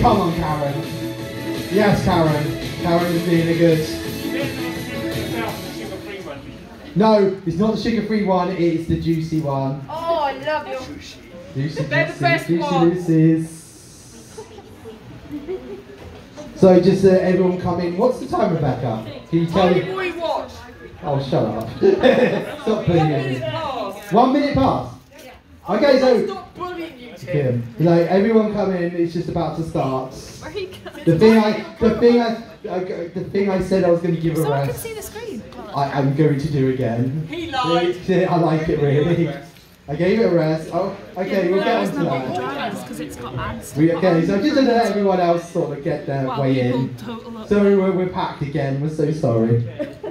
come on, Karen. Yes, Karen. Karen is being a good. No, it's not the sugar-free one. It's the juicy one. Oh, I love your Juicy, they're the best ones. juices. So just everyone come in. What's the time, Rebecca? Can you tell me? Watch. Oh, shut up. Stop bullying me. 1 minute past. Okay, so Stop bullying you, Tim. you know, everyone come in. It's just about to start. Where are you going? The thing I said I was going to give a Someone can rest. see the screen. I am going to do again. He lied. I like it really. I gave it a rest. Oh, okay, we'll get on to that. Because it's got ads. Okay, so just to let everyone else sort of get their way in. So we're packed again. We're so sorry.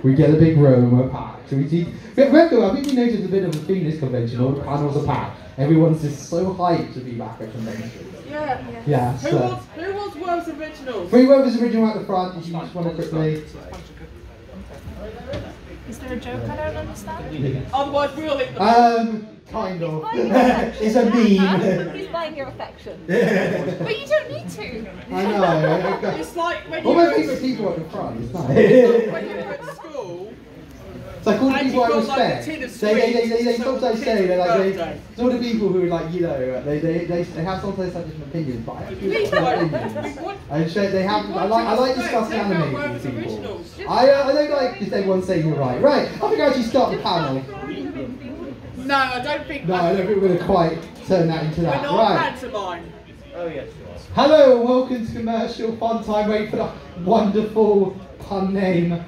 We get a big room. We're packed. Remember, I think we noticed a bit of a theme this convention. All the panels are packed. Everyone's just so hyped to be back at convention. Yeah. Yeah. Who wants World's Originals? Free Rovers original at the front. If you just want to quickly. Is there a joke I don't understand? Otherwise, we'll hit the Kind of. It's a meme. He's buying your affection. But you don't need to. I know. It's like when All you my favourite people at the front. It's nice. when you were at school. It's like all the And people I you've got, like, respect. a tin of They sweets, sometimes so say they're like birthday. it's all the people who are like, you know, they have sometimes have different opinions, but I have different opinions. And so they have. I like discussing anime with these people. I don't like just everyone saying you're right. Right. I think I actually start the panel. No, I don't think. No, I don't think we're going to quite turn that into that. We're not pantomime. Oh yes. Hello and welcome to Commercial Fun Time. Wait for the wonderful pun name.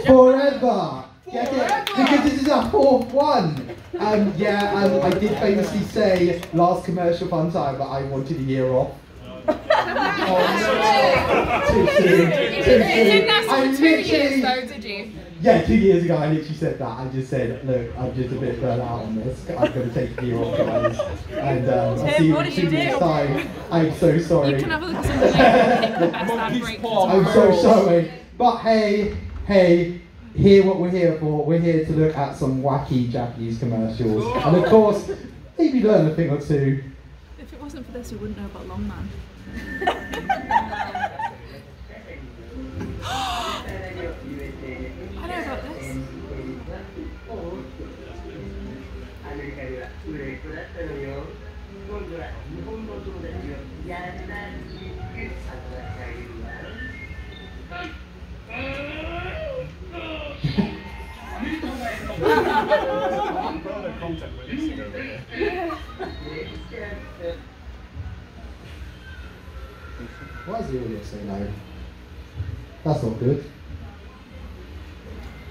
Forever. Get it? Because this is our 4th one. I did famously say last Commercial Fun Time, but I wanted a year off. Too soon. Didn't ask for 2 years though, did you? Yeah, 2 years ago I literally said that. I just said, look, I'm just a bit burnt out on this. I'm going to take a year off, guys. And I'll see you in 2 weeks' time. I'm so sorry. You can have a look at something later and pick the best ad break. I'm so sorry. But hey, hear what we're here for. We're here to look at some wacky Japanese commercials. And of course, maybe learn a thing or two. If it wasn't for this, we wouldn't know about Longman. I know about this. Why is the audio so low? That's not good.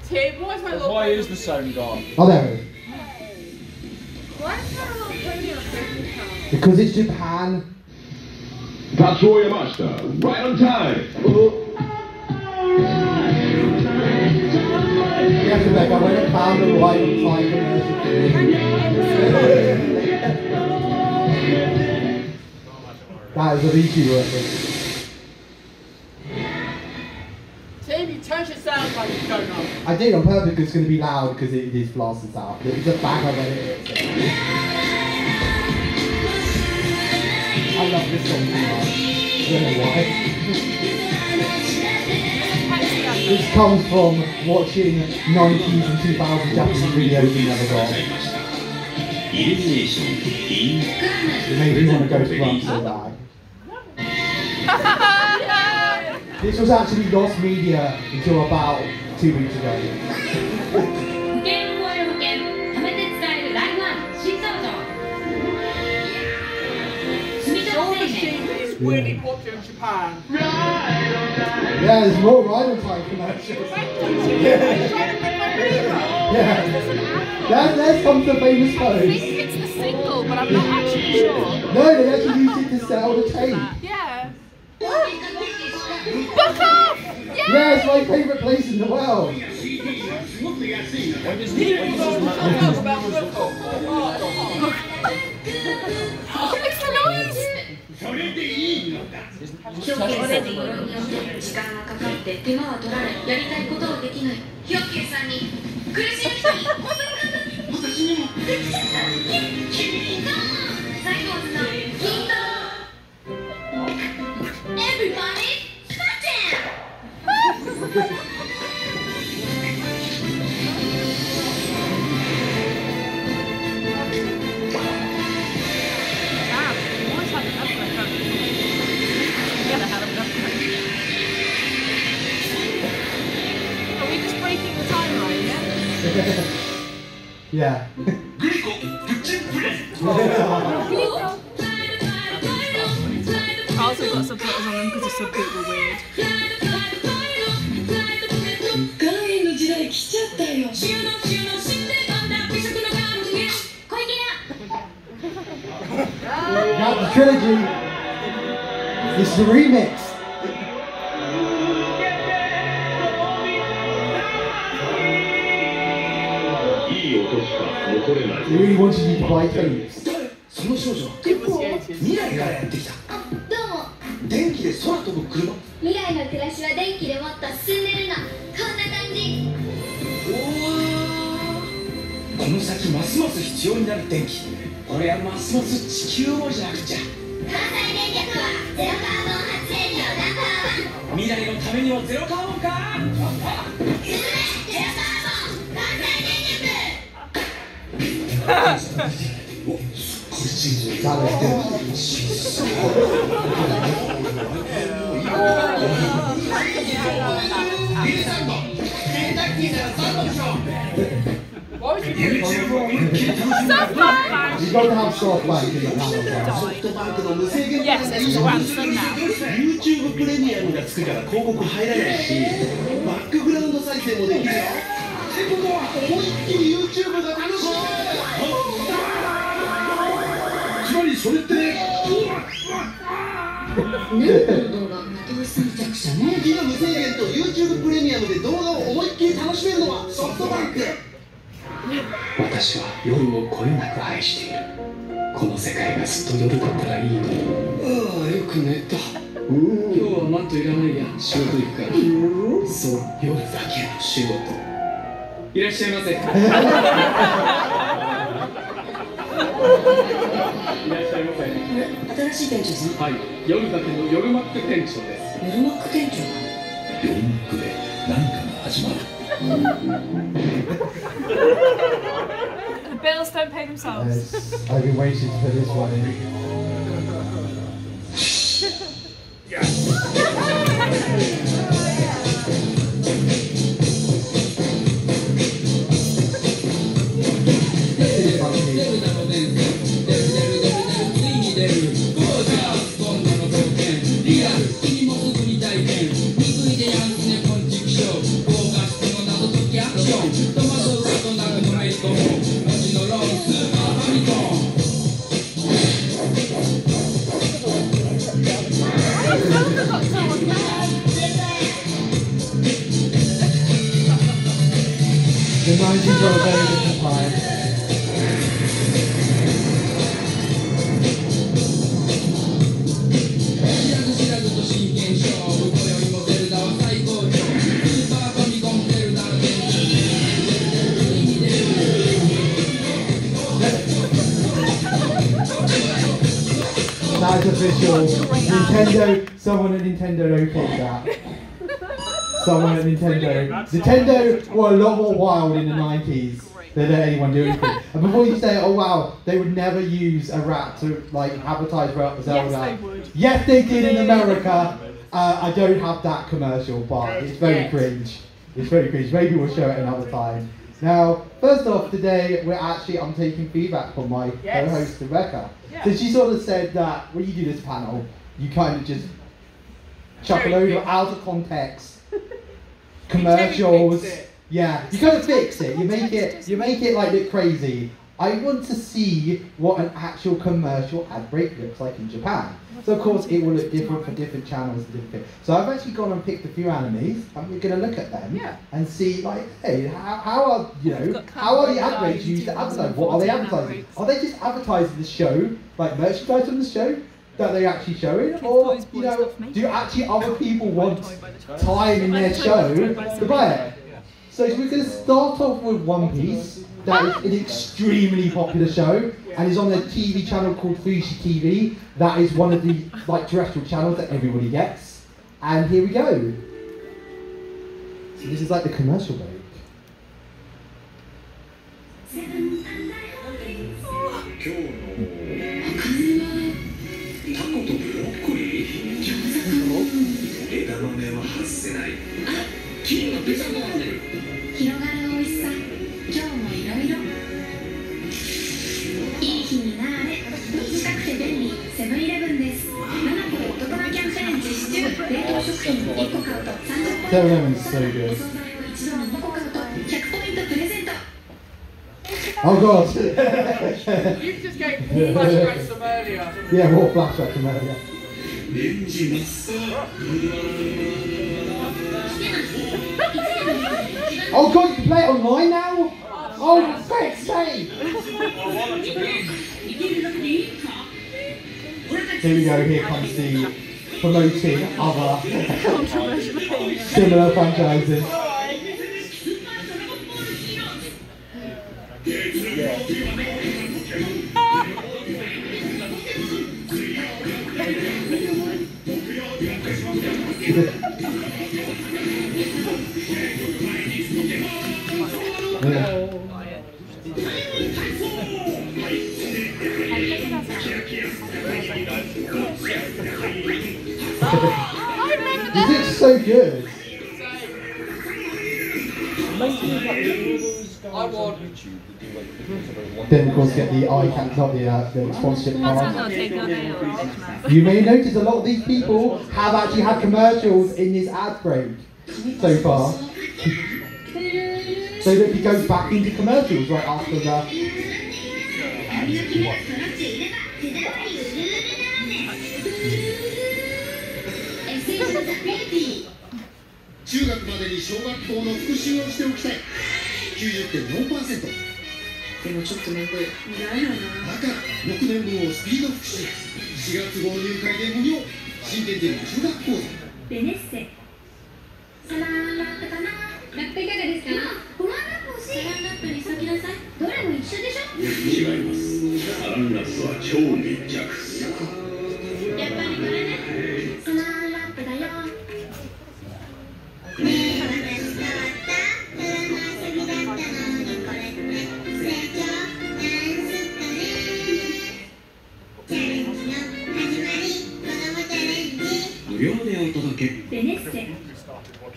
Tim, Why is the sound gone? Oh, there it is. Why is there a little pony on the Because it's Japan. Tatsuo right on time. Yes, Rebecca, when it found the right on time commercial. That is a VT reference. Tim, you turned your sound like you don't know. I did on purpose because it's going to be loud because it is blasted out. It's a bang of it. I love this song too much. I don't know why. This comes from watching 90s and 2000s Japanese videos we never got. It made me want to go to run so bad. This was actually lost media until about 2 weeks ago. Your machine is really popular in Japan. Yeah, there's more Ride on Time commercials. Yeah. There's comes the famous I pose. think it's the single, but I'm not actually sure. No, they actually used it to sell the tape. Yeah. Fuck off! Yeah! Yeah, it's my favourite place in the world. It's the noise! 時間がかかって手間は取られやりたいことをできないひょっけいさんに苦しい人に私にもできちゃった君が最後はさ金だ Yeah. I also got subtitles on them because the subtitles were weird. 岩塩の時代来ちゃったよ。You got the trilogy. This is a remix. He really wanted you to buy tapes. その少女は未来からやってきた。どうも。電気で空飛ぶ車。未来の暮らしは電気でもっと進んでるの。こんな感じ。この先ますます必要になる電気。これはますます地球をじゃなくちゃ。関西電力はゼロカーボン発電量ナンバーワン。未来のためにもゼロカーボンか。進めゼロカーボン関西電力。お、すっごいチーズ。誰ってYou've got to have SoftBank in the panel. Yes, it's grandson now. YouTube プレミアムがつくから広告入らないし、バックグラウンド再生もできるよ。ってことは思いっきり YouTube が楽しい。つまりそれって。ネットの動画まとめすぎちゃくちゃね。ギガ無制限と YouTube プレミアムで動画を思いっきり楽しめるのはソフトバンク。私は夜をこよなく愛している。この世界がずっと夜だったらいいのに。ああ、よく寝た。今日はマントいらないや。仕事行くから。そう、夜だけの仕事。いらっしゃいませ。いらっしゃいませ。新しい店長さん。はい、夜だけの夜マック店長です。夜マック店長。夜マックで何かが始まる。The bills don't pay themselves. Yes, I've been waiting for this one in. The 90s were a very different time. That is official. Nintendo, someone at Nintendo okayed that. Someone at Nintendo were a lot more wild in the 90s than let anyone do anything. And before you say, oh wow, they would never use a rat to like advertise for Zelda. Yes, they would. Yes, they did in America. I don't have that commercial, but it's very cringe. It's very cringe. Maybe we'll show it another time. Now, first off, today I'm taking feedback from my co-host Rebecca. Yeah. So she sort of said that when you do this panel, you kind of just chuck a load of out of context commercials. Yeah, you kind of fix it. You make it like look crazy. I want to see what an actual commercial ad break looks like in Japan. So of course it will look different for different channels and different things. So I've actually gone and picked a few animes and we're going to look at them and see like, hey, how are the ad breaks used to advertise? What are they advertising? Are they just advertising the show, like merchandise from the show that they're actually showing? Or, do actually other people want time in their show to buy it? So we're going to start off with One Piece. That is an extremely popular show and is on a TV channel called Fuji TV. That is one of the terrestrial channels that everybody gets. And here we go. So this is like the commercial break. 広がる美味しさ 7-Eleven's so お good. 惣菜を一度に2個買うと100ポイントプレゼント。 Oh god. You just gave flashbacks from earlier. Yeah, more flashbacks from earlier. レンジマッサー Oh god, you can play it online now? Oh, for fuck's sake! Here we go, here comes the promoting other similar franchises. This looks so good. I want. Then of course get the eye can't not the sponsorship That's card. not take out the You may notice a lot of these people have actually had commercials in this ad break so far. So that he goes back into commercials right after the. 中学までに小学校の復習をしておきたい 90.4%。 でもちょっとめんどい。だから6年分をスピード復習。4月号入会で無料。新天地の中学講座。ベネッセ。サランラップかな。ラップいかがですか。ごまンラップ欲しい。サランラップにしときなさい。どれも一緒でしょ。違います。サランラップは超密着。やっぱりこれね。サランラップだよ。 無料でお届け。ベネッセ。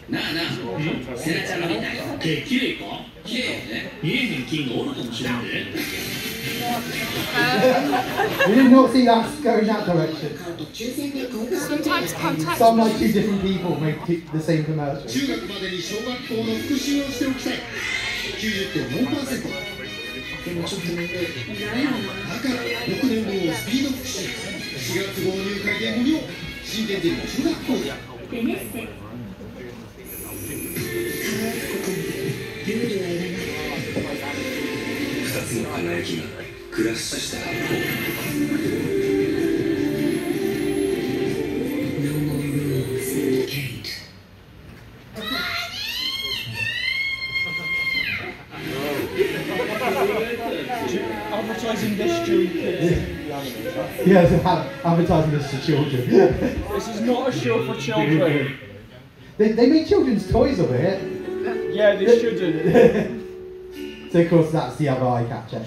なあなあ、セナちゃんのみたい。綺麗か？綺麗よね。見えへん金がおるかもしれんで。 We did not see that go in that direction. Sometimes contact. Some like two different people make the same commercial. 中学までに小学校の復習をしておきたい。90.4%。でもちょっとめんどい。だから6年分をスピード復習。4月号入会で無料。新天地の中学講座。ベネッセ。 2つの輝きがクラッシュした発砲。No more rules, Kate. Advertising this during kids. Yes, advertising this to children. This is not a show for children. They make children's toys of it. Yeah, they shouldn't. So of course that's the other eye catcher.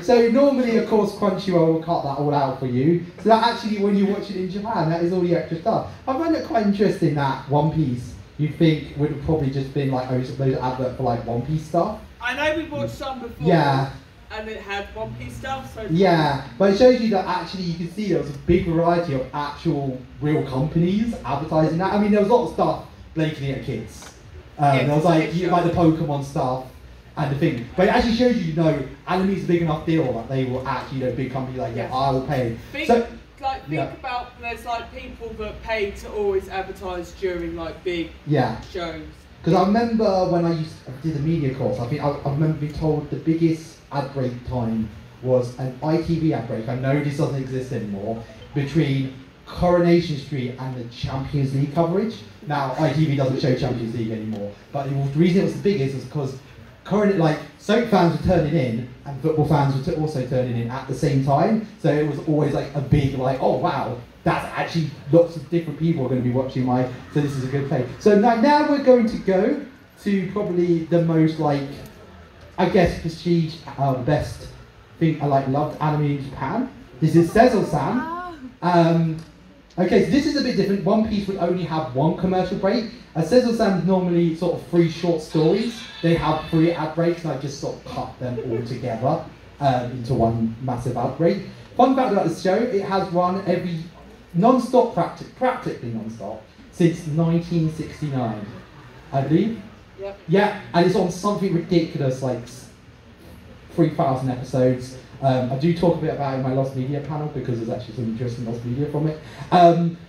So normally of course Crunchyroll will cut that all out for you. So that actually when you watch it in Japan, that is all the extra stuff. I find it quite interesting that One Piece you'd think would have probably just been like those advert for like One Piece stuff. I know we watched some before. Yeah. And it had One Piece stuff. So Yeah, but it shows you that actually you can see there was a big variety of actual real companies advertising that. I mean there was a lot of stuff blatantly at kids. There was like the Pokemon stuff. And the thing, but it actually shows you, anime's a big enough deal that they will actually, big companies like, yeah, I will pay. Think about, there's like people that pay to always advertise during like big shows. Because I remember when I did the media course, I remember being told the biggest ad break time was an ITV ad break. I know this doesn't exist anymore, between Coronation Street and the Champions League coverage. Now ITV doesn't show Champions League anymore, but the reason it was the biggest is because soap fans were turning in and football fans were also turning in at the same time. So it was always like a big oh wow, that's actually lots of different people are going to be watching so this is a good play. So now we're going to go to probably the most I guess prestige, best thing I loved anime in Japan. This is Sezel-san. Okay, so this is a bit different. One Piece would only have one commercial break. Sezel-san normally sort of 3 short stories. They have 3 ad breaks, and I just sort of cut them all together into one massive ad break. Fun fact about this show, it has run every non-stop, practically non-stop, since 1969. I believe. Yep. Yeah, and it's on something ridiculous like 3,000 episodes. I do talk a bit about it in my Lost Media panel because there's actually some interesting Lost Media from it.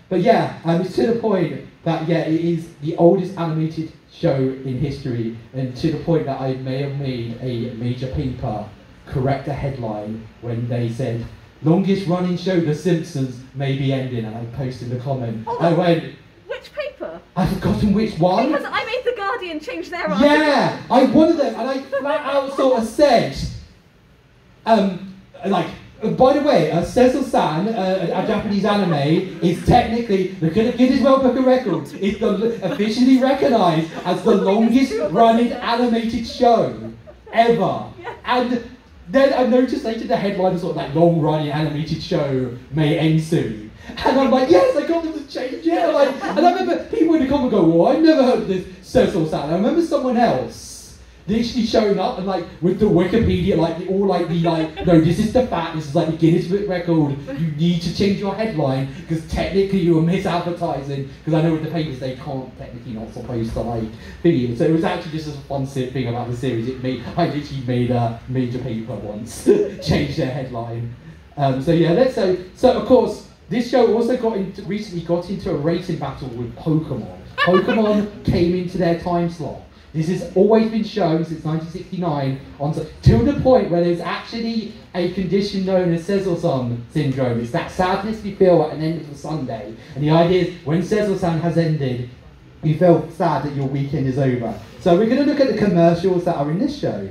But yeah, it's to the point that it is the oldest animated show in history, and to the point that I may have made a major paper correct a headline when they said longest running show The Simpsons may be ending, and I posted the comment. I went, which paper? I've forgotten which one. Because I made The Guardian change their article. Yeah, I wanted them, and I flat out sort of said, by the way, Cecil-san, a Japanese anime, is technically, the Guinness World Book of Records, is officially recognised as the longest running animated show ever. And then I noticed later the headline was sort of like long running animated show may end soon. And I'm like, yes, I got them to change it. And I remember people in the comment go, well, I've never heard of this Cecil-san. I remember someone else literally showing up and with the Wikipedia, no, this is the fact, this is the Guinness Book record, you need to change your headline because technically you were misadvertising, because I know with the papers they can't, technically not supposed to be it. So it was actually just a fun thing about the series. I literally made a major paper once, change their headline. So of course, this show also recently got into a racing battle with Pokemon. Pokemon came into their time slot. This has always been shown since 1969, to the point where there's actually a condition known as Cecil-san syndrome. It's that sadness you feel at an end of a Sunday. And the idea is, when Cecil-san has ended, you feel sad that your weekend is over. So we're going to look at the commercials that are in this show.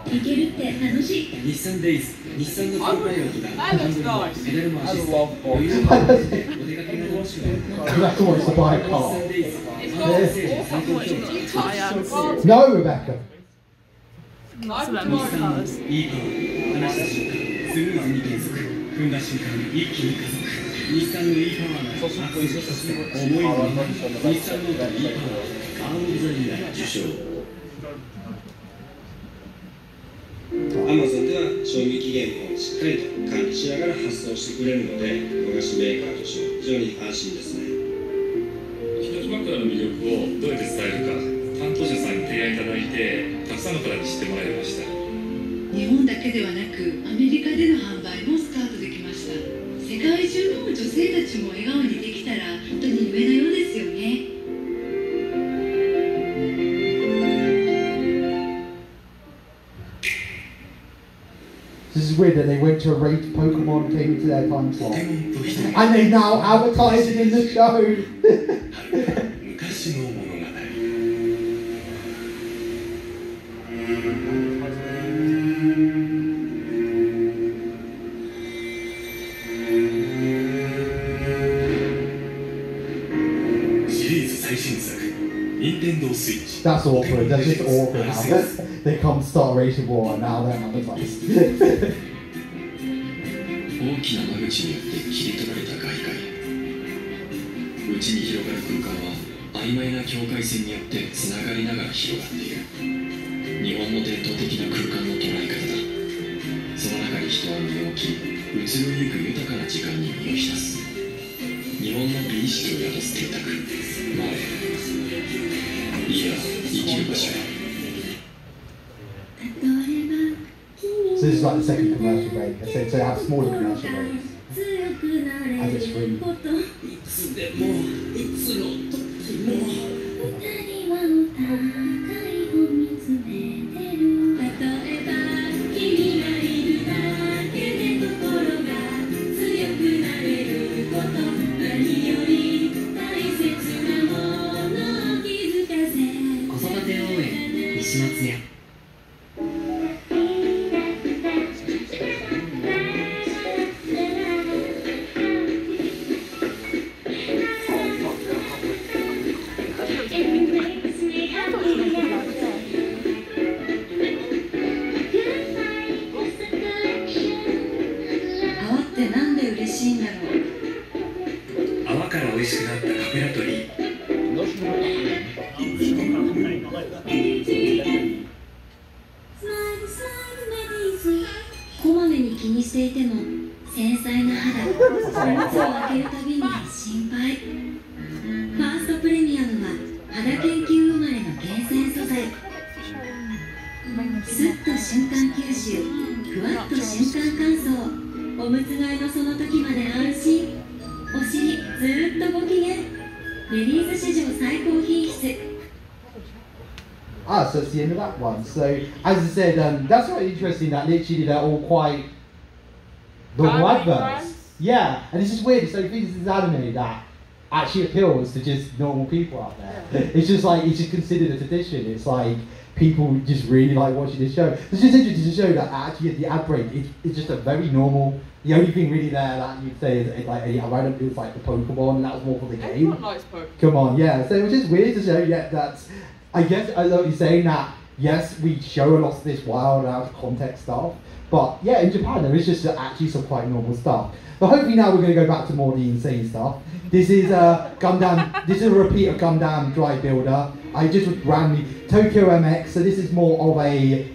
行けるって楽しい。日産デイズ、日産の公開枠がハンドルのペダルもアシスト、余裕を持ってお出かけが楽しくなる。 No, Rebecca. いいパワー、離した瞬間、スムーズに減速、踏んだ瞬間、一気に加速。日産のいいパワーなアクセスとして思いの日産のいいパワー、カーオブザイヤー受賞。 アマゾンでは賞味期限をしっかりと管理しながら発送してくれるので、和菓子メーカーとして非常に安心ですね。日立枕の魅力をどうやって伝えるか、担当者さんに提案いただいて、たくさんの方に知ってもらいました。日本だけではなく、アメリカでの販売もスタートできました。世界中の女性たちも笑顔にできたら、本当に夢のようですよね。 This is weird that they went to a race, Pokemon came into their time slot, and they now advertise it in the show. That's awkward, that's just awkward now. They come start racing war and now they're advertised. 大きな間口によって切り取られた外界。内に広がる空間は曖昧な境界線によってつながりながら広がっている。日本の伝統的な空間の捉え方だ。その中に人は身を置き、移ろゆく豊かな時間に身を浸す。日本の美意識を宿す邸宅。前。いや、生きる場所へ。 So this is like the second commercial break. So they have smaller commercial breaks as it's free. にしていても繊細な肌、おむつを開けるたびに心配。ファーストプレミアムは肌研究生まれの厳選素材。スッと瞬間吸収、ふわっと瞬間乾燥。おむつ替えのその時まで安心。お尻ずーっとご機嫌。レディース史上最高品質。So it's the end of that one. So, as I said, that's quite interesting that literally they're all quite normal adverts. Yeah, and it's just weird. So, this is anime that actually appeals to just normal people out there. It's just like, it's just considered a tradition. It's like, people just really like watching this show. It's just interesting to show that actually the ad break, it's just a very normal. The only thing really there that you'd say is like a random, it's like the Pokemon, and that was more for the game. Everyone likes Pokemon. Come on, yeah. So it was just weird to show, yeah, that's. I guess I know what you're saying that yes, we show a lot of this wild out of context stuff, but yeah, in Japan there is just actually some quite normal stuff. But hopefully now we're going to go back to more of the insane stuff. This is Gundam. This is a repeat of Gundam Drive Builder. I just randomly Tokyo MX. So this is more of a.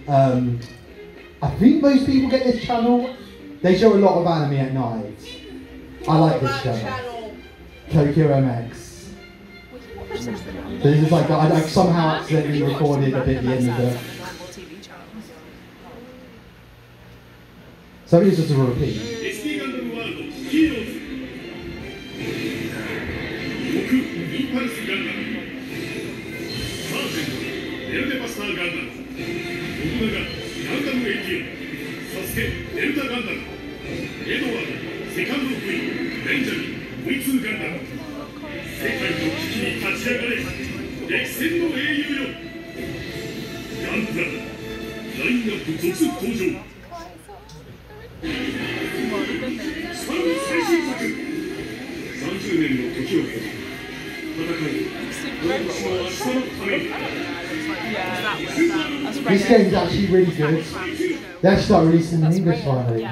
I think most people get this channel. They show a lot of anime at night. I like this channel. Tokyo MX. So this is like I somehow accidentally recorded a bit at the end of it. So it's just a repeat. This game's actually really good. They actually start releasing in English finally.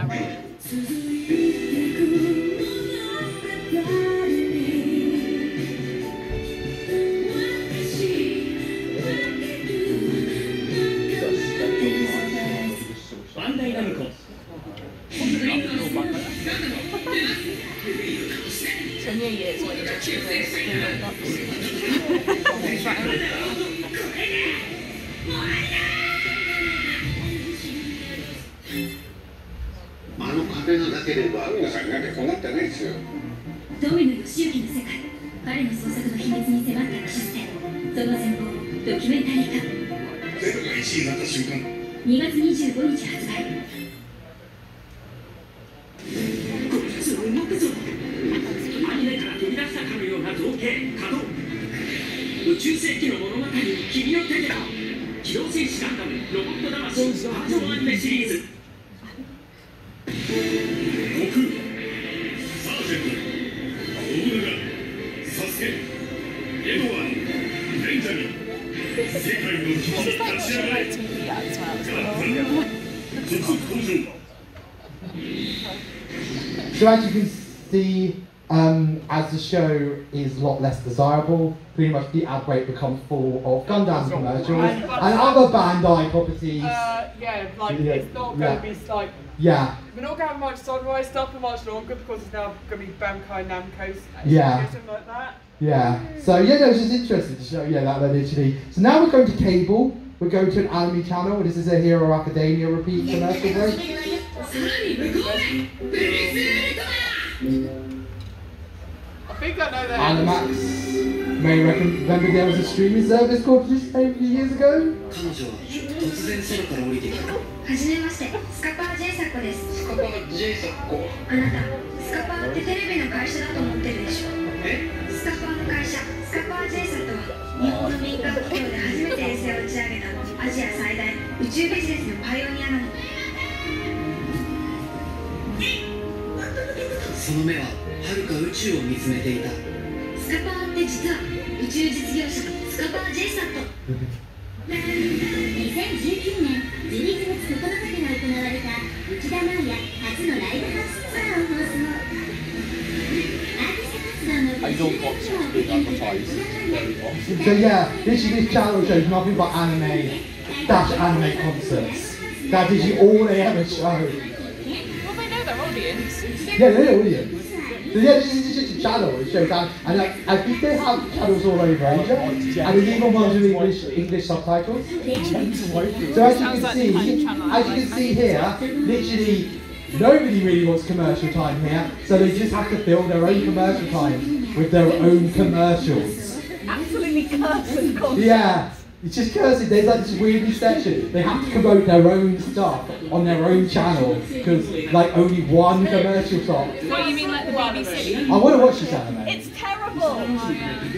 So New Year's when you just doあの壁がなければ皆さんなんかこうなってないですよ。富野義行の世界、彼の創作の秘密に迫った記述で、その全貌をドキュメンタリー化。ゼロが1位になった瞬間。2月25日発売。こいつ動くぞ。アニメから飛び出したかのような造形、稼働。宇宙世紀の物語に君の手でだ。機動戦士ガンダムロボット魂誕生アニメシリーズ。悟空、サージェント、信長、サスケ、エドワード、ベンジャミン、世界の危機に立ち上がれ。続登場。So as you can see, as the show is a lot less desirable, pretty much the ad break becomes full of Gundam commercials and other Bandai properties. Yeah, like it's not going to be like. Yeah. We're not going to have much Sunrise stuff for much longer because it's now going to be Bankai Namco's. Yeah. Something like that. Yeah. So yeah, no, it's just interesting to show. Yeah, that literally. So now we're going to cable. We're going to an anime channel. This is a Hero Academia repeat commercial break. I think I know that. Animax may remember there was a streaming service called this a few years ago. 突然空から降りてきた。はじめまして、スカパー J サッコです。スカパー J サッコ。あなた、スカパーってテレビの会社だと思ってるでしょ。え？スカパーの会社、スカパー J サットは日本の民間企業で初めて衛星を打ち上げたアジア最大宇宙ビジネスのパイオニアなの。その目は遥か宇宙を見つめていた。スカパーって実は宇宙実業者のスカパー J サット。2019年11月9日から行われた内田真也初のライブハウスツアーを放送。アーティスト活動の I don't watch it being advertised. So yeah, this channel shows nothing but anime concerts. That is all they ever show. audience. Yeah, they're the audience. So yeah, this is just a channel. It shows that, and I think they have channels all over Asia, and there's even ones with English subtitles. So as you can see here, literally nobody really wants commercial time here, so they just have to fill their own commercial time with their own commercials. Absolutely cursed content. Yeah. It's just cursing. There's like this weird section. They have to promote their own stuff on their own channel because like only one commercial stop. What do you mean like the BBC? I want to watch this anime. It's terrible.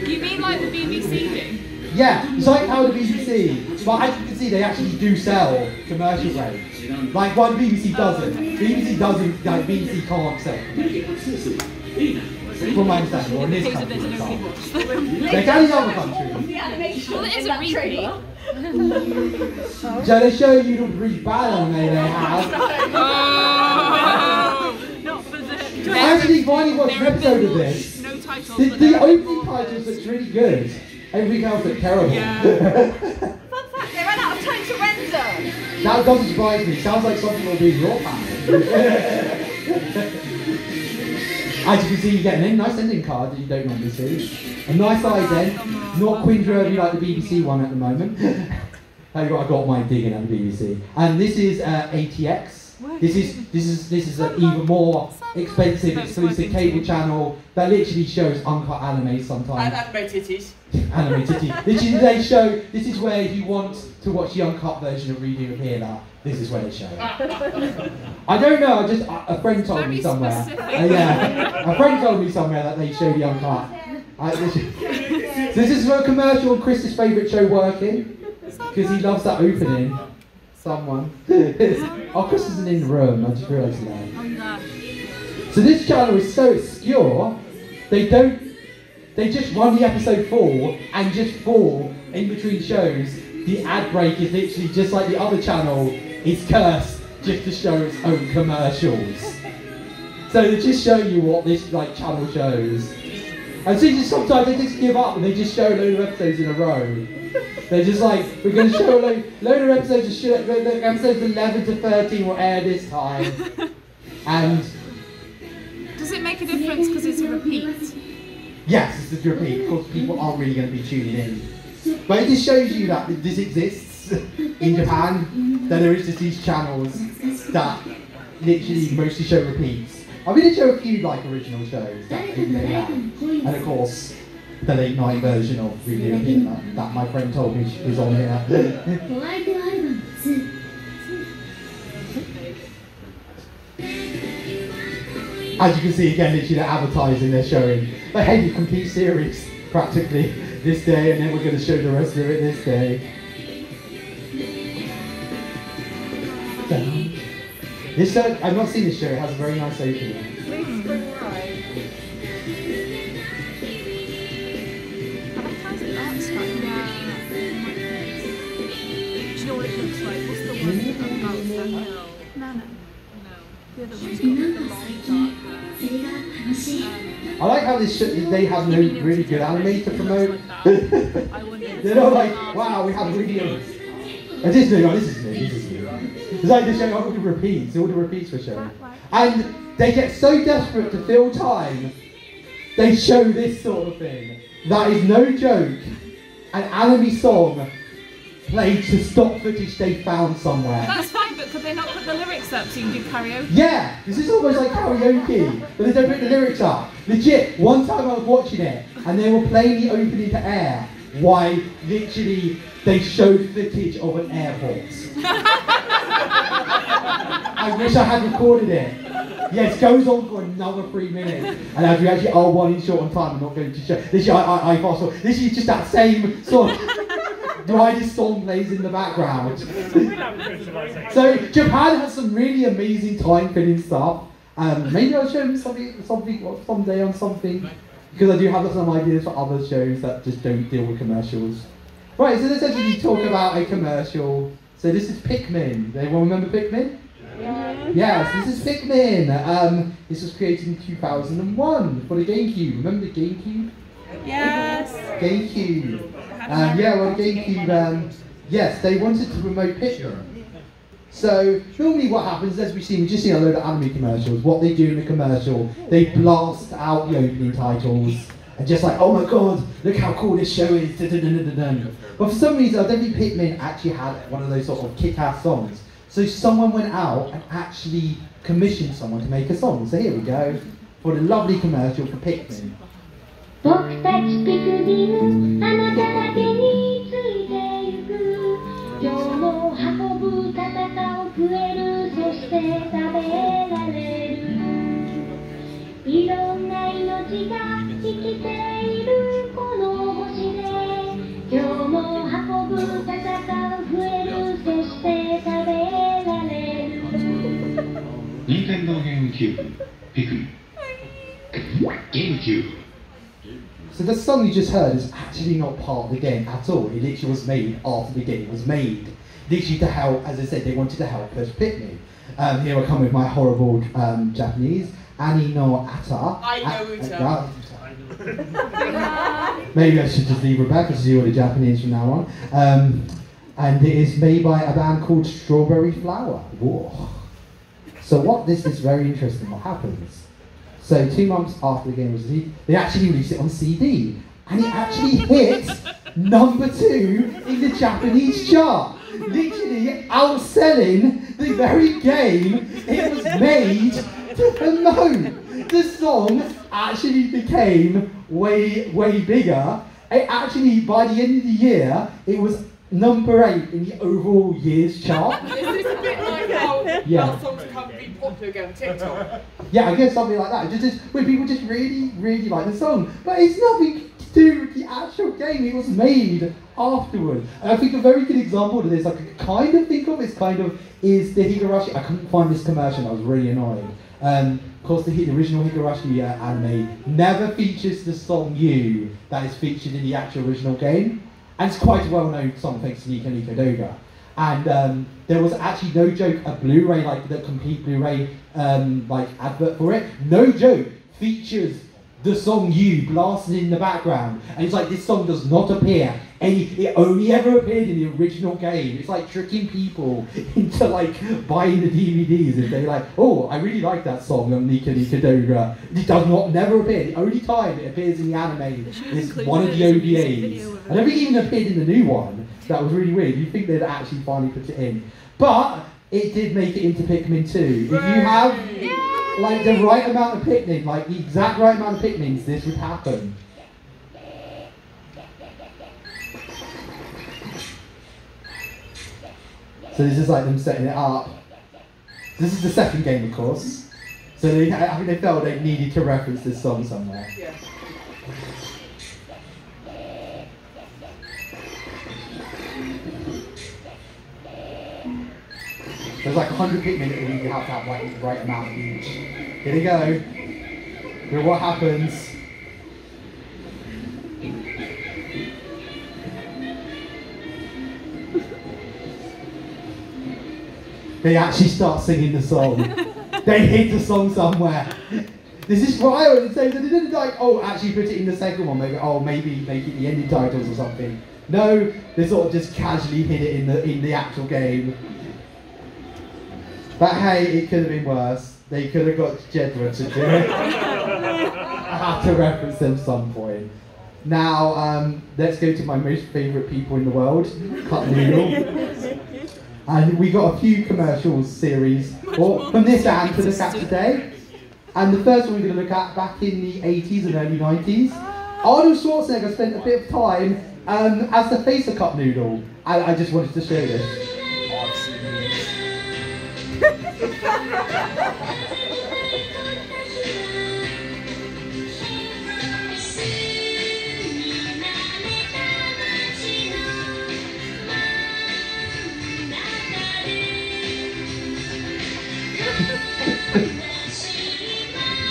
You mean like the BBC do? Yeah, it's like how the BBC. But as you can see, they actually do sell commercial breaks. Like what BBC doesn't. BBC doesn't. Like BBC can't sell. From my understanding, or in this country, for example. They can in other countries. Well, it is a repeat. So they show you the really bad anime they have. Oh, not for the. I actually finally watched an episode of this. No titles. The opening title looks really good. Everything else looks terrible. Fun fact, they ran out of time to render. That doesn't surprise me. Sounds like something will be in your family. As you can see, you get a nice ending card that you don't normally see. A nice size end, not cringeworthy like the BBC one at the moment. I got mine digging at the BBC. And this is ATX. This is an even more expensive exclusive cable channel that literally shows uncut anime sometimes. And anime titties. Anime titties. Literally they show, this is where if you want to watch the uncut version of Redo of Healer, this is where they show it. I don't know, a friend told me somewhere. Yeah, a friend told me somewhere that they show the uncut. This is for a commercial on Chris's favourite show, Working, because he loves that opening. Someone. Oh, Chris isn't in the room, I just realised that. So this channel is so obscure, they just run the episode full, and just full in between shows, the ad break is literally just like the other channel, it's cursed just to show its own commercials. So they just show you what this channel shows. And so sometimes they just give up and they just show a load of episodes in a row. They're just like, we're going to show a load of episodes, episodes 11 to 13 will air this time. And does it make a difference because it's a repeat? Yes, it's a repeat, because people aren't really going to be tuning in. But it just shows you that this exists in Japan, that there is just these channels that literally mostly show repeats. I'm going to show a few original shows that they have. And of course, the late night version of Redo of Healer that my friend told me is on here. As you can see again, literally they're advertising, they're showing the heavy complete series practically this day, and then we're going to show the rest of it this day. This show, I've not seen this show, it has a very nice opening. I like how they have no really good anime to promote. They're not like, wow, we have really good. This is new. It's like they're showing all the repeats for showing. And they get so desperate to fill time, they show this sort of thing. That is no joke. An anime song played to stock footage they found somewhere. That's fine, but could they not put the lyrics up so you can do karaoke? Yeah, this is almost like karaoke, but they don't put the lyrics up. Legit, one time I was watching it, and they were playing the opening to air, while literally they showed footage of an airport. I wish I had recorded it. Yes, it goes on for another 3 minutes, and as we actually are running short on time, I'm not going to show. This I fast forward. This is just that same sort of. Why this song plays in the background. So Japan has some really amazing time-filling stuff. Maybe I'll show you something someday on something, because I do have some ideas for other shows that just don't deal with commercials. Right, so let's actually talk about a commercial. So this is Pikmin. Anyone remember Pikmin? Yes, this is Pikmin. This was created in 2001 for the GameCube. Remember the GameCube? Yes. GameCube. Yeah, well, GameCube. Yes, they wanted to promote Pikmin. So normally what happens, as we've seen, we've just seen a load of anime commercials. What they do in the commercial, they blast out the opening titles and just like, oh my god, look how cool this show is. But for some reason, I don't think Pikmin actually had one of those sort of kick-ass songs. So someone went out and actually commissioned someone to make a song. So here we go for the lovely commercial for Pikmin. 僕たちピクミンあなただけについてゆく今日も運ぶ戦う食えるそして食べられるいろんな命が生きているこの星で今日も運ぶ戦う食えるそして食べられる任天堂ゲームキューブピクミンゲームキューブ So the song you just heard is actually not part of the game at all. It literally was made after the game was made. Literally to help, as I said, they wanted to help push Pikmin. Here I come with my horrible Japanese. Ani no ata. I know Uta. Maybe I should just leave Rebecca to do all the Japanese from now on. And it is made by a band called Strawberry Flower. Whoa. So this is very interesting. What happens? So 2 months after the game was released, they actually released it on CD. And it actually hit #2 in the Japanese chart. Literally outselling the very game it was made to promote. The song actually became way bigger. It actually, by the end of the year, it was #8 in the overall year's chart. Is this a bit like how songs become really popular again on TikTok? Yeah, I guess something like that. Just when people just really like the song. But it's nothing to do with the actual game. It was made afterwards. And I think a very good example of this, I could kind of think of, is the Higurashi. I couldn't find this commercial, I was really annoyed. Of course, the original Higurashi anime never features the song You that is featured in the actual original game. And it's quite a well-known song thanks to Nico Nico Doga. And there was actually, no joke, a Blu-ray, like the complete Blu-ray like advert for it, no joke, features the song You blasted in the background. And it's like, this song does not appear it only ever appeared in the original game. It's like tricking people into like buying the DVDs if they're like, oh, I really like that song on Nika Nika Doga. It does not never appear. The only time it appears in the anime is one of the OVAs. I don't think it even appeared in the new one. That was really weird. You'd think they'd actually finally put it in. But it did make it into Pikmin 2. If you have like the right amount of Pikmin, like the exact right amount of Pikmins, this would happen. So this is like them setting it up. This is the second game, of course. So I think they felt they needed to reference this song somewhere. Yeah. There's like 100 Pikmin that you have to have like the right amount of each. Here we go. Here, what happens? They actually start singing the song. They hit the song somewhere. This is what I would say. They didn't like, oh, actually put it in the second one. Maybe, oh, maybe make it the ending titles or something. No, they sort of just casually hit it in the actual game. But hey, it could have been worse. They could have got Jedra to do it. I have to reference them at some point. Now, let's go to my most favourite people in the world, Cup Noodle. And we got a few commercials series from this hand to look at today. And the first one we're going to look at back in the 80s and early 90s. Arnold Schwarzenegger spent a bit of time as the face of Cup Noodle. I just wanted to show this.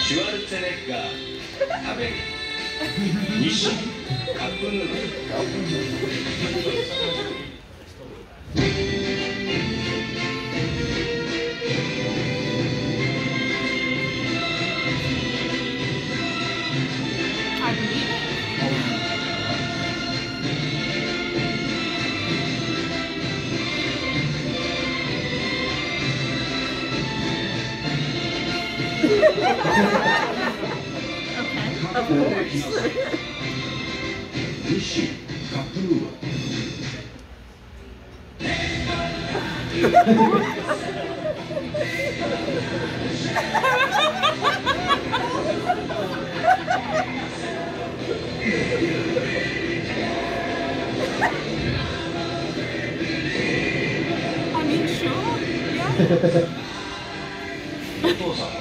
Schwarzenegger 食べる西カップヌードル I Of course. I mean, sure. Yeah.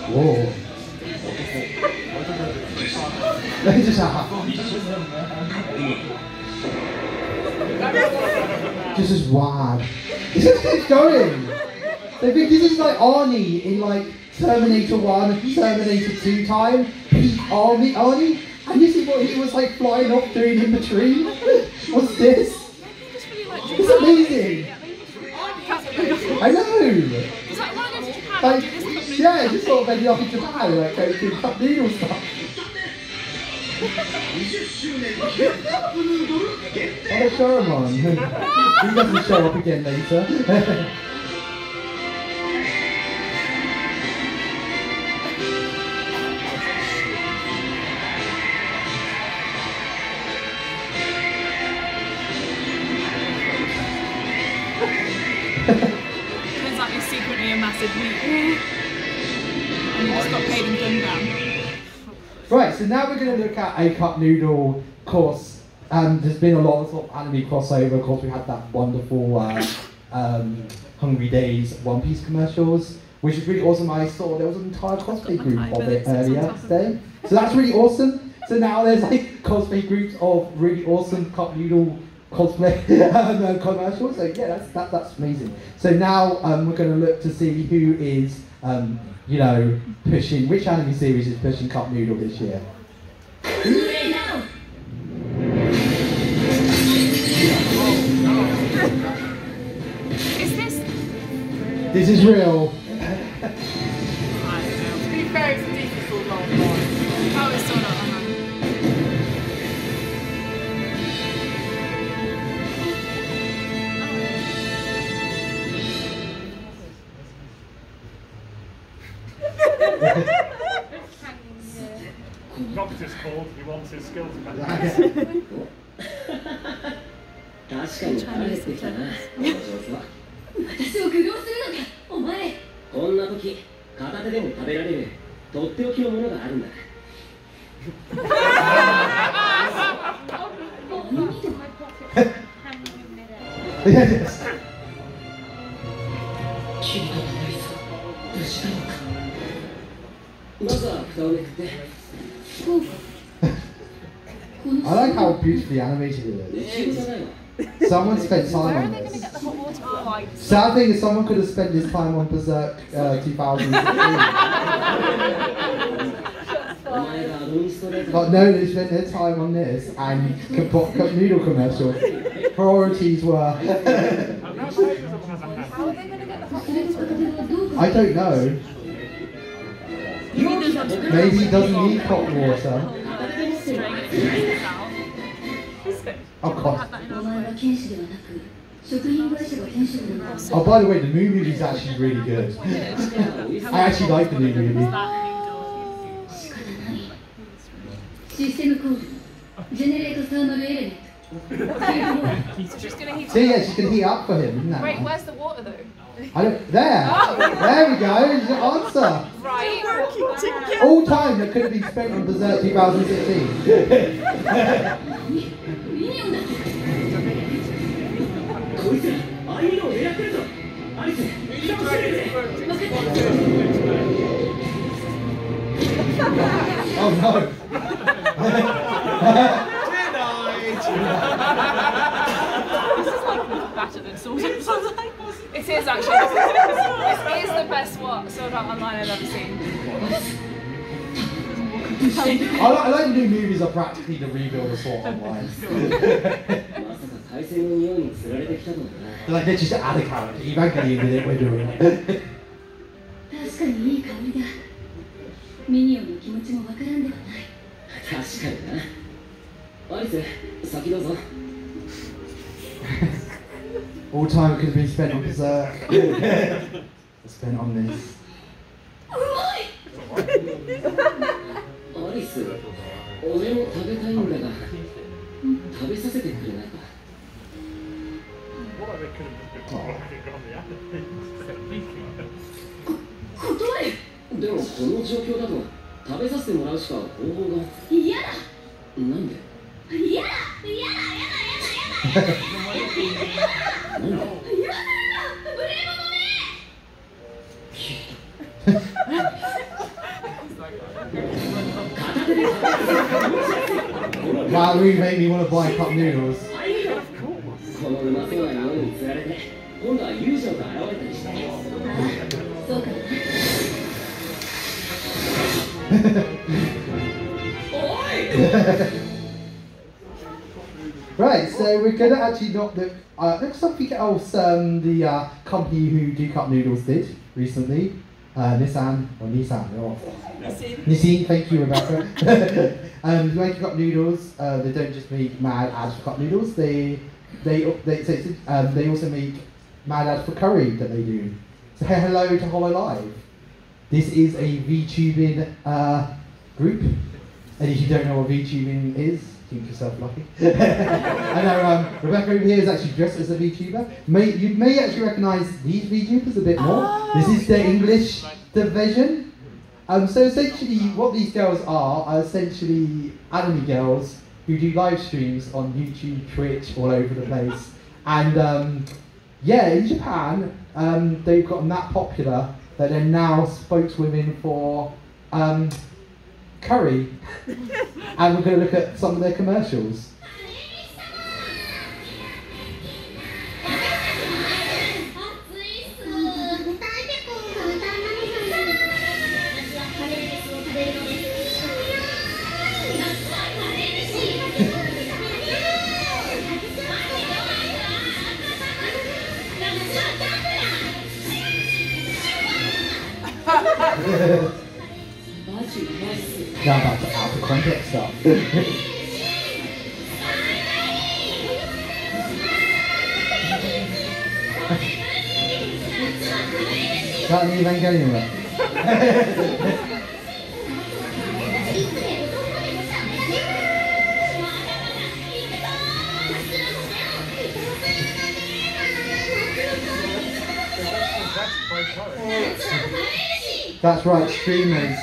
Whoa. Just as wild. It just keeps going. They think this is like Arnie in like Terminator 1, Terminator 2 time. Peak Arnie. And this is what he was like flying off doing in between. What's this? It's amazing. I know. Is that one of Japan? Like, yeah, just sort of ended up in Japan, like going through cup noodle stuff. What a Sherman. He doesn't show up again later. Turns out you're secretly a massive meat. And you just got paid and done down. Right, so now we're going to look at a cup noodle course. There's been a lot of sort of anime crossover. Of course, we had that wonderful Hungry Days One Piece commercials, which is really awesome. I saw there was an entire cosplay group of it earlier today. So that's really awesome. So now there's like cosplay groups of really awesome cup noodle cosplay commercials. So yeah, that's amazing. So now we're going to look to see who is you know, pushing, which anime series is pushing cup noodle this year. Is this? This is real. To be fair, it's a decent sort of long one. Oh, it's sort of. Rocket is called, he wants his skills back. 確かに慣れてきたな、この上手は。私を愚弄するのか、お前。こんな時、片手でも食べられるとっておきのものがあるんだ。君のナイス、無事だろうか。まずは蓋をめくって。I like how beautifully animated it is. Someone spent time on this. Sad thing is someone could have spent this time on Berserk 2016. But no, they spent their time on this and cup noodle commercials. Priorities were... How are they going to get the hot water? I don't know. Maybe he doesn't need hot water. Oh god. Oh, by the way, the new movie is actually really good. I actually like the new movie. So yeah, she's gonna heat up for him, isn't that? Wait, where's the water though? I don't. There! Oh. There we go, there's your answer! Right. All time that could have been spent on Berserk 2016. Oh no! This is like better than Sword Art Online. It is actually. This is the best Sword Art Online I've ever seen. I like the new movies are practically the rebuild of Sword Art Online. They're like, let's just add a character. Evangelion did it, we're doing it. 確かにいい香りだ。ミニオンの気持ちもわからんではない。確かにな。アリス、先どうぞ。All time could have been spent on Berserk. Spent on this. うまい。アリス、俺も食べたいんだが、食べさせてくれないか。断れ。でもこの状況だと食べさせてもらうしか方法が。嫌だ。なんで？嫌だ。なんで？嫌だ。無礼者That really made me want to buy cup noodles. このうまそうな匂いに釣られて、今度は友情が現れたりして。そうかな。Right, so we're going to actually not look something else the company who do cup noodles did recently. Nissan. Nissin, thank you, Rebecca. Making cup noodles, they don't just make mad ads for cup noodles, they also make mad ads for curry that they do. So hello to Hollow Live. This is a VTubing group, and if you don't know what VTubing is, think yourself lucky. I know Rebecca over here is actually dressed as a VTuber. You may actually recognise these VTubers a bit more. This is the English division. So essentially what these girls are essentially anime girls who do live streams on YouTube, Twitch, all over the place. And yeah, in Japan, they've gotten that popular that they're now spokeswomen for curry. And we're going to look at some of their commercials. Now back to out of context stuff. Can't even get anywhere. That's right, streamers.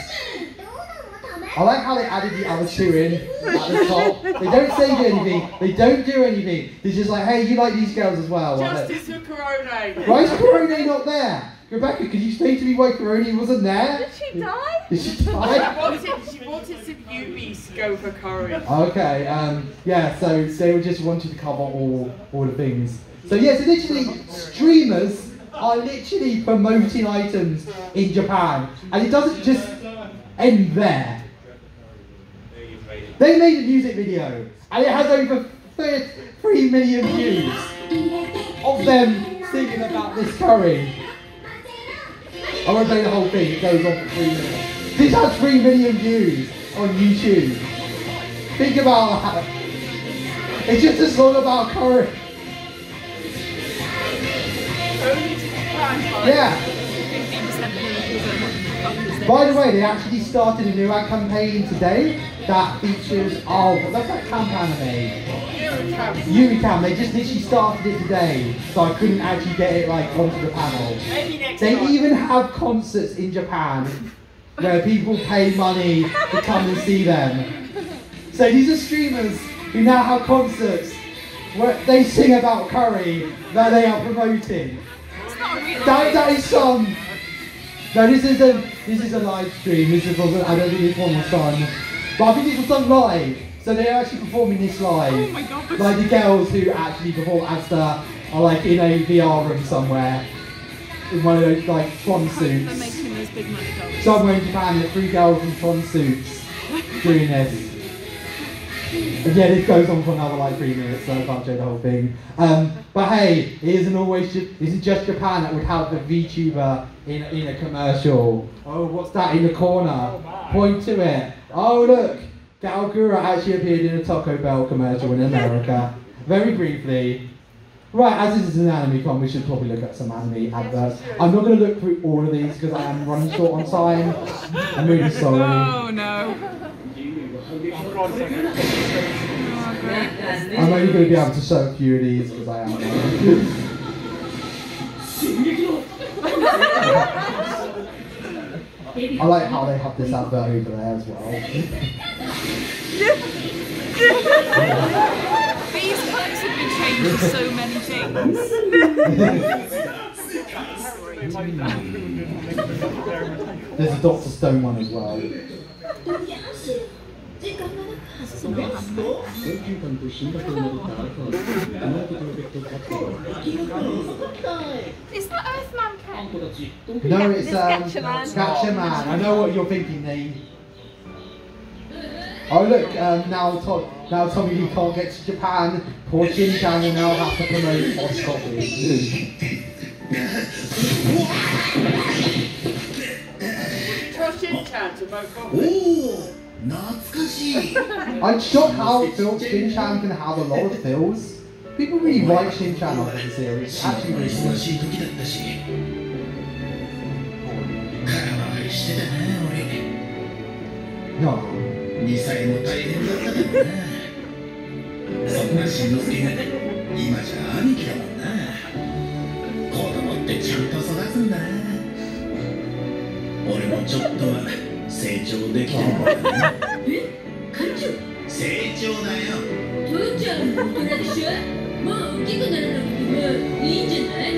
I like how they added the other two in at the top. They don't say anything. They don't do anything. They're just like, hey, you like these girls as well. Justice for Corone. Why is Corone not there? Rebecca, could you explain to me why Corone wasn't there? Did she die? Did she die? She wanted some newbies to go for curry. Okay, yeah, so they just wanted to cover all the things. So yes, literally, streamers are literally promoting items in Japan. And it doesn't just end there. They made a music video, and it has over 3 million views of them singing about this curry. I won't play the whole thing, it goes on for 3 minutes. This has 3 million views on YouTube. Think about that. It's just a song about curry. Yeah. By the way, they actually started a new ad campaign today that features, what's that campaign they made? Eurocam. They just literally started it today, so I couldn't actually get it like onto the panel. They even have concerts in Japan where people pay money to come and see them. So these are streamers who now have concerts where they sing about curry that they are promoting. That is some. No, this is a live stream. This is I don't think this one was done, but I think this was done live. So they're actually performing this live. Oh my god! Like the girls who actually perform as are like in a VR room somewhere, in one of those like swan suits. They're making those big money dolls. Somewhere in Japan, there are 3 girls in swan suits doing this. And yeah, this goes on for another like 3 minutes, so I can't show the whole thing. But hey, it isn't just Japan that would have the VTuber in a commercial. Oh, what's that in the corner? Point to it. Oh look, Galgura actually appeared in a Taco Bell commercial in America. Very briefly. Right, as this is an anime con, we should probably look at some anime adverts. I'm not going to look through all of these because I am running short on time. I'm really sorry. Oh no. I'm only going to be able to show a few of these because I am. I like how they have this advert over there as well. These clips have been changed to so many things. There's a Dr. Stone one as well. Is that Earthman Ken? No, it's Gatchaman. I know what you're thinking, Nate. Oh look, now Tommy you can't get to Japan. Poor Shin-chan will now have to promote Boss Coffee. Trust Shin-chan to vote coffee. I'm shocked how Shin-chan can have a lot of fills. People really write Shin-chan off in the series. It's actually really good. No. 2歳も大変だったからな。そんなしんのすけが今じゃ兄貴だもんな。子供ってちゃんと育つんだな。俺もちょっとは成長できてるからな。館長、成長だよ。父ちゃんも大人でしょ。もう大きくならなくてもいいんじゃない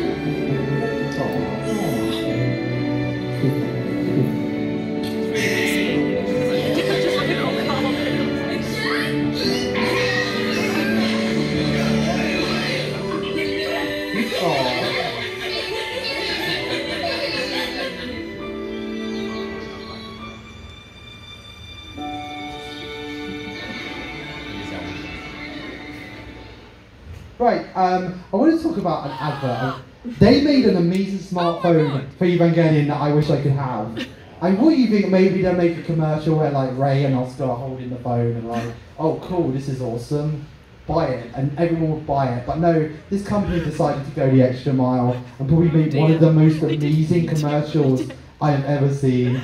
？Right, I want to talk about an advert. They made an amazing smartphone for Evangelion that I wish I could have. And what do you think? Maybe they'll make a commercial where like Ray and Oscar are holding the phone and like, oh cool, this is awesome, buy it, and everyone would buy it. But no, this company decided to go the extra mile and probably made one of the most amazing commercials I have ever seen.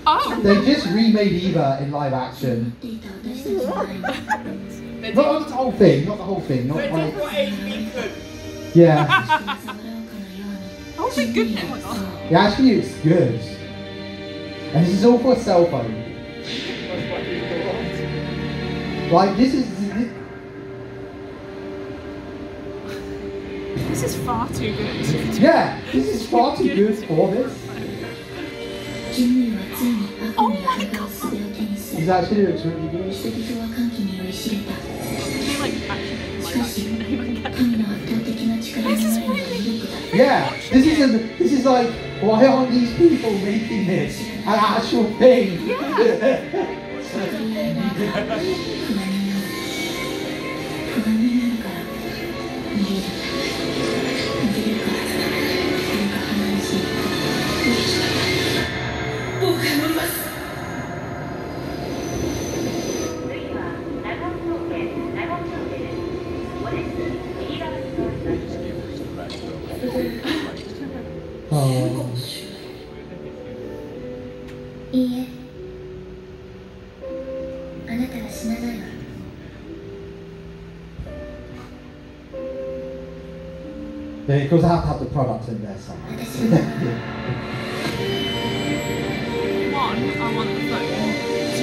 Oh. They just remade Eva in live action. Not the whole thing, not the whole thing. Not like... Yeah. Oh my goodness. It actually looks good. And this is all for a cell phone. Like, this is... This is far too good. Yeah, this is far too good for this. Oh my god. This actually looks really good. Yeah, this is like, why aren't these people making this an actual thing? Oh. いいえ、あなたは死なないわ。Because I have to have the product in there somewhere. One, I want the phone.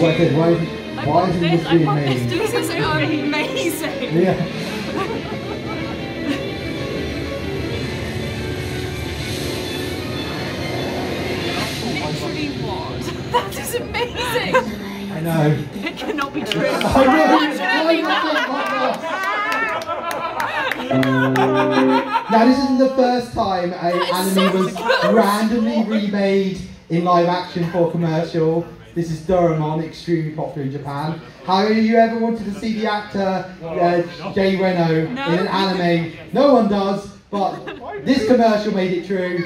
Why isn't this being made? This is amazing. Yeah. Literally what? That is amazing. I know. It cannot be true. I Now this isn't the first time an anime was randomly remade in live action for a commercial. This is Doraemon, extremely popular in Japan. Have you ever wanted to see the actor Jay Reno in an anime? No one does, but this commercial made it true.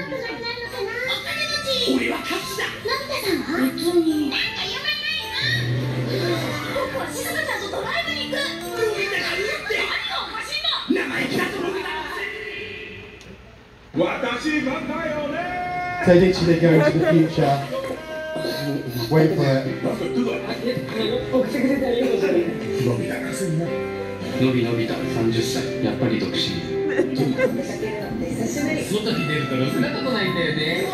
So literally they go into the future. Wait for it. のびのびた30歳やっぱり独身外に出るとろくなことないんだよね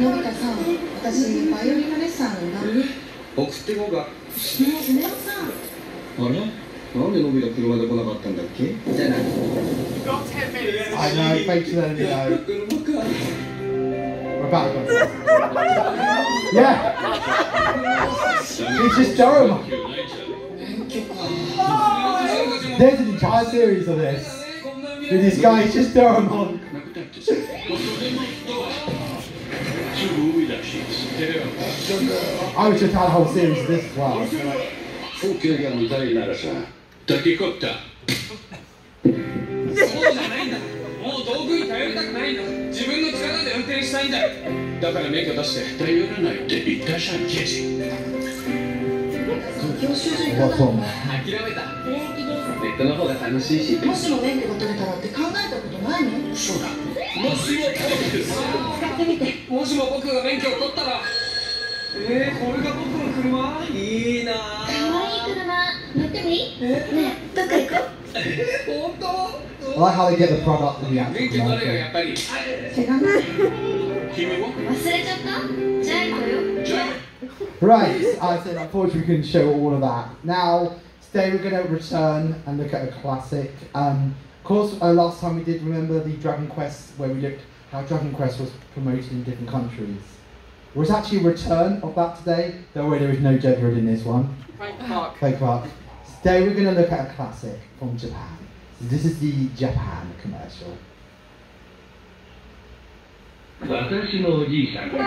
のび太さん、私バイオリンのレッスンあるんだ。送ってこうか。ねえ、スネ夫さん。あれなんでのび太車で来なかったんだっけじゃない I know, thanks for letting me know. We're about to go. Yeah! It's just Durham. There's an entire series of this. With this guy, it's just Durham on. I wish I'd had a whole series of this as well. OK が見たいならさタケコプターそうじゃないんだもう道具に頼りたくないんだ自分の力で運転したいんだだから免許出して頼らないって言ったじゃん刑事教習所行かない。諦めたネットの方が楽しいしもしも免許が取れたらって考えたことないの？そうだもしも使ってみて。もしも僕が免許を取ったらこれが僕の車いいなかわいい車乗ってもいい？ねえ、どっか行こう。本当 I like how they get the product and the actual 免許取れよやっぱり手紙忘れちゃった？じゃあ行こうよ。 Right, I said I thought we can show all of that. Now, today we're going to return and look at a classic. Of course, last time we did remember the Dragon Quest, where we looked how Dragon Quest was promoted in different countries. Well, it's actually a return of that today, though there is no Jedward in this one. Fake Park. Today we're going to look at a classic from Japan. So this is the Japan commercial. 私のおじいさんそれ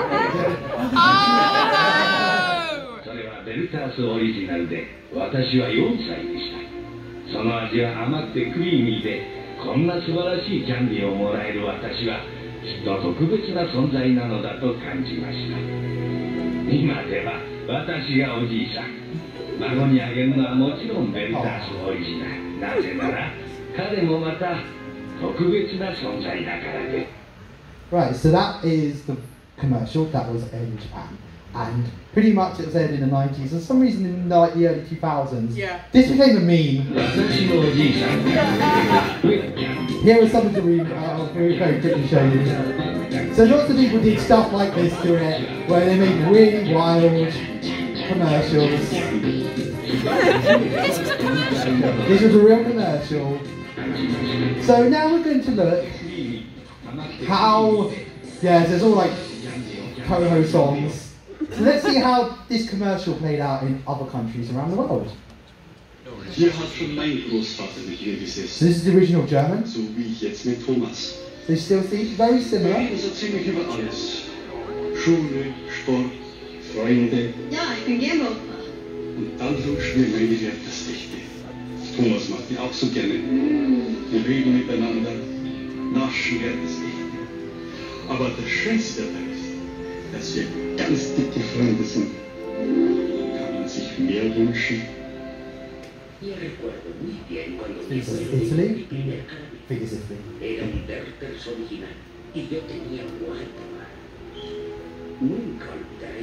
はベルタースオリジナルで私は4歳でしたその味は甘くてクリーミーでこんな素晴らしいキャンディーをもらえる私はきっと特別な存在なのだと感じました今では私がおじいさん孫にあげるのはもちろんベルタースオリジナルなぜなら彼もまた特別な存在だからです Right, so that is the commercial that was aired in Japan. And pretty much it was aired in the 90s. And for some reason in the early 2000s, this became a meme. Here is something to read, very quickly show you. So lots of people did stuff like this to it, where they made really wild commercials. This was a real commercial. So now we're going to look how, there's all like Toho songs. So let's see how this commercial played out in other countries around the world. So this is the original German. So you still see, very similar. Schule, Sport, Freunde. Ja, ich bin gerne Opa. Und dann wünschen wir meine Welt das Echte. Thomas macht ihn auch so gerne. Wir reden miteinander, naschen Wert das Echte. Aber das Schönste dabei ist, dass wir ganz dicke Freunde sind. Kann man sich mehr wünschen? This is Italy. I think it's Italy.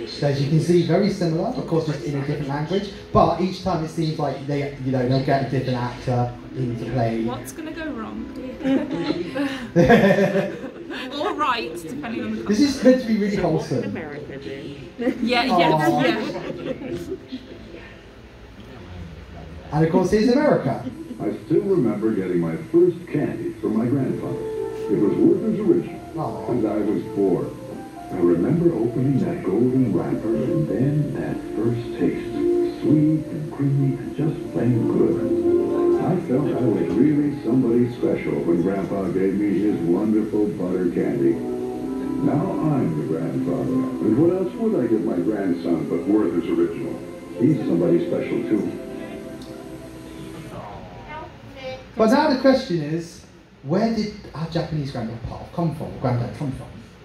So as you can see, very similar, of course just in a different language, but each time it seems like they, they'll get a different actor into play. What's going to go wrong? Or right, depending on the This is meant to be really wholesome. Yeah. And of course here's America. I still remember getting my first candy from my grandfather. It was Werther's Original, and I was 4. I remember opening that golden wrapper and then that first taste. Sweet and creamy and just plain good. I felt I was really somebody special when Grandpa gave me his wonderful butter candy. Now I'm the grandfather. And what else would I give my grandson but Werther's Original? He's somebody special too. But now the question is, where did our Japanese granddad come from?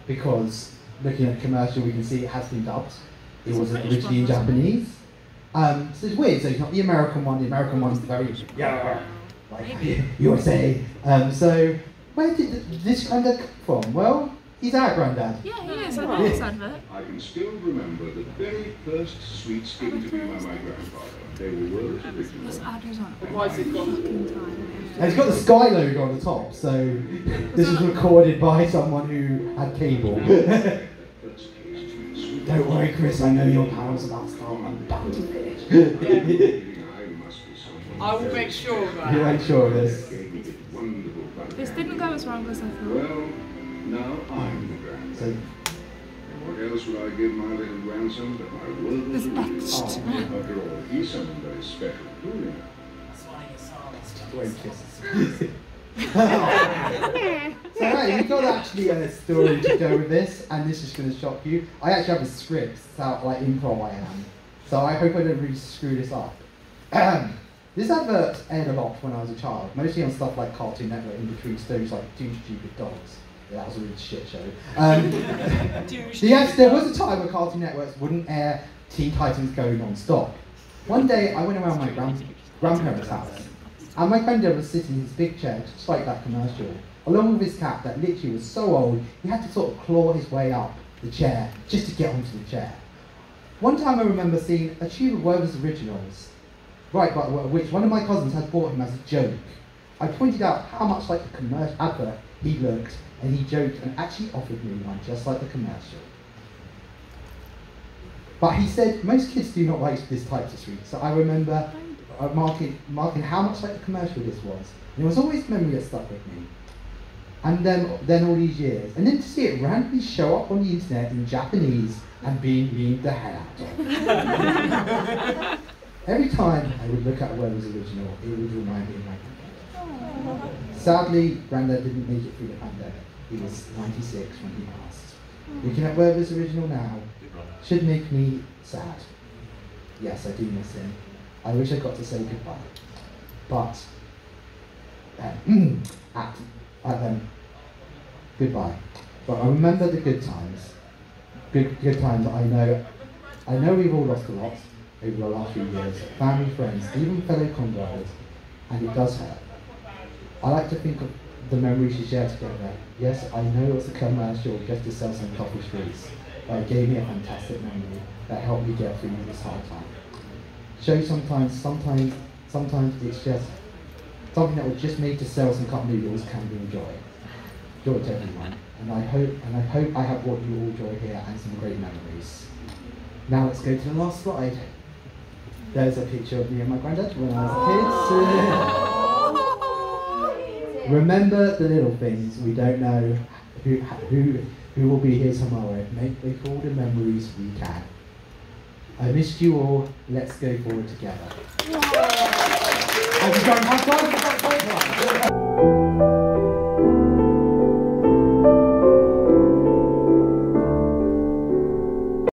Because looking at the commercial, we can see it has been dubbed. It was originally in Japanese. So it's weird. So it's not the American one. The American one's very like USA. So where did this granddad come from? Well, he's our granddad. Yeah, he is. I know this advert. I can still remember the very first sweets given to me by my grandfather. They were Werther's original. This ad was on. Why has it got? And it's got the Sky logo on the top, so this was recorded by someone who had cable. Don't worry, Chris, I know your power's about to start. I'm about to finish. I will make sure of that. You make sure of this. This didn't go as wrong as I thought. Well, now I'm the grandson. What else would I give my little grandson but my Werther's original? After all, he's someone very special, too, you know. Great kisses. So right, we've got actually a story to go with this, and this is going to shock you. I actually have a script, it's how like improv I am. So I hope I don't really screw this up. This advert aired a lot when I was a child, mostly on stuff like Cartoon Network, in between stories like Two Stupid Dogs. Yeah, that was a really shit show. There was a time where Cartoon Networks wouldn't air Teen Titans Go non-stop. One day I went around my grandparents' house, and my granddad was sitting in his big chair, just like that commercial, along with his cat that literally was so old he had to sort of claw his way up the chair just to get onto the chair. One time I remember seeing a tube of Werther's Originals, which one of my cousins had bought him as a joke. I pointed out how much like the commercial advert he looked, and he joked and actually offered me one just like the commercial. But he said most kids do not like this type of sweet, so I remember marking how much like the commercial this was. And it was always a memory that stuck with me. And then all these years, and then to see it randomly show up on the internet in Japanese and being memed the hell out of. Every time I would look at Werther's Original, it would remind me of my granddad. Sadly, Granddad didn't make it through the pandemic. He was 96 when he passed. Looking at Werther's Original now should make me sad. Yes, I do miss him. I wish I got to say goodbye. But, goodbye. But I remember the good times. Good times. I know we've all lost a lot over the last few years. Family, friends, even fellow converts, and it does hurt. I like to think of the memories we shared together. Yes, I know it was a commercial just to sell some coffee streets, but it gave me a fantastic memory that helped me get through this hard time. So sometimes it's just something that was just made to sell some cup noodles can be enjoyed. Joy to everyone, and I hope I have brought you all joy here and some great memories. Now let's go to the last slide. There's a picture of me and my granddad when I was kids. Remember the little things. We don't know who will be here tomorrow. Make all the memories we can. I missed you all. Let's go forward together. Have you done high five?